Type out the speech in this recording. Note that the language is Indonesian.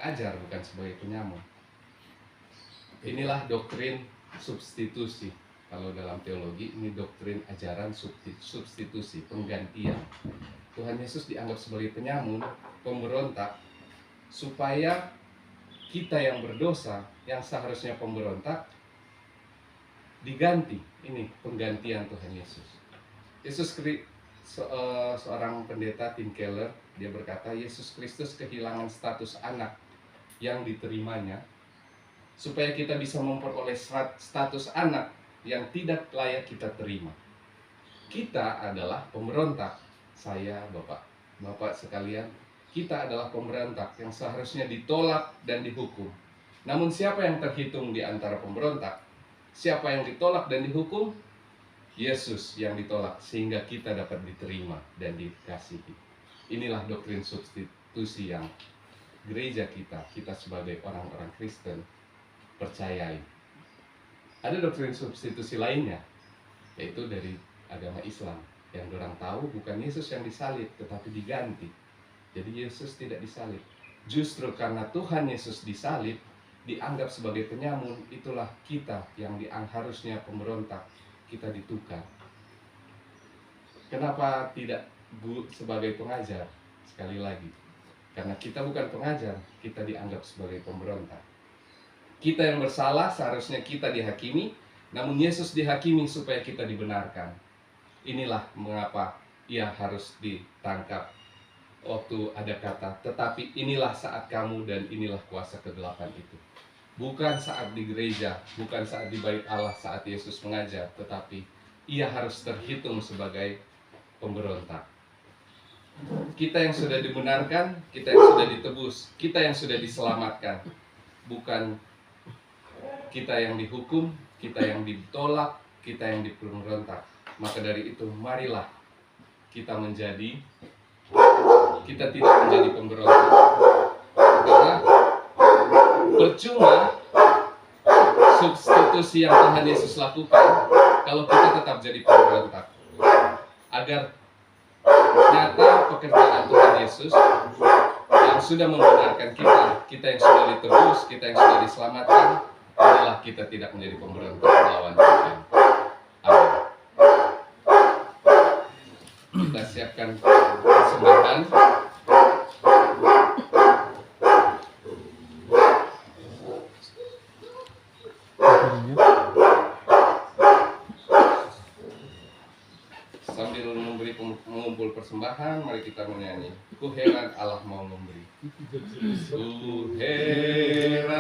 pengajar, bukan sebagai penyamun. Inilah doktrin substitusi. Kalau dalam teologi, ini doktrin ajaran substitusi, penggantian. Tuhan Yesus dianggap sebagai penyamun, pemberontak, supaya kita yang berdosa, yang seharusnya pemberontak, diganti. Ini penggantian Tuhan Yesus. Seorang pendeta, Tim Keller, dia berkata, Yesus Kristus kehilangan status anak yang diterimanya, supaya kita bisa memperoleh status anak yang tidak layak kita terima. Kita adalah pemberontak. Saya, Bapak sekalian, kita adalah pemberontak yang seharusnya ditolak dan dihukum. Namun siapa yang terhitung di antara pemberontak? Siapa yang ditolak dan dihukum? Yesus yang ditolak, sehingga kita dapat diterima dan dikasihi. Inilah doktrin substitusi yang gereja kita sebagai orang-orang Kristen percayai. Ada doktrin substitusi lainnya, yaitu dari agama Islam, yang orang tahu bukan Yesus yang disalib, tetapi diganti. Jadi Yesus tidak disalib. Justru karena Tuhan Yesus disalib, dianggap sebagai penyamun, itulah kita yang harusnya pemberontak, kita ditukar. Kenapa tidak sebagai pengajar? Sekali lagi, karena kita bukan pengajar, kita dianggap sebagai pemberontak. Kita yang bersalah seharusnya kita dihakimi, namun Yesus dihakimi supaya kita dibenarkan. Inilah mengapa ia harus ditangkap. Waktu ada kata, tetapi inilah saat kamu dan inilah kuasa kegelapan itu. Bukan saat di gereja, bukan saat di bait Allah saat Yesus mengajar, tetapi ia harus terhitung sebagai pemberontak. Kita yang sudah dibenarkan, kita yang sudah ditebus, kita yang sudah diselamatkan. Bukan kita yang dihukum, kita yang ditolak, kita yang diberontak. Maka dari itu, marilah kita tidak menjadi pemberontak. Karena percuma substitusi yang Tuhan Yesus lakukan kalau kita tetap jadi pemberontak. Agar nyata pekerjaan Tuhan Yesus yang sudah membenarkan kita yang sudah ditebus, kita yang sudah diselamatkan, adalah kita tidak menjadi pemberontak melawan Tuhan. Amin. Kita siapkan persembahan. Sambil mengumpul persembahan, mari kita menyanyi. Ku heran Allah mau memberi. Ku heran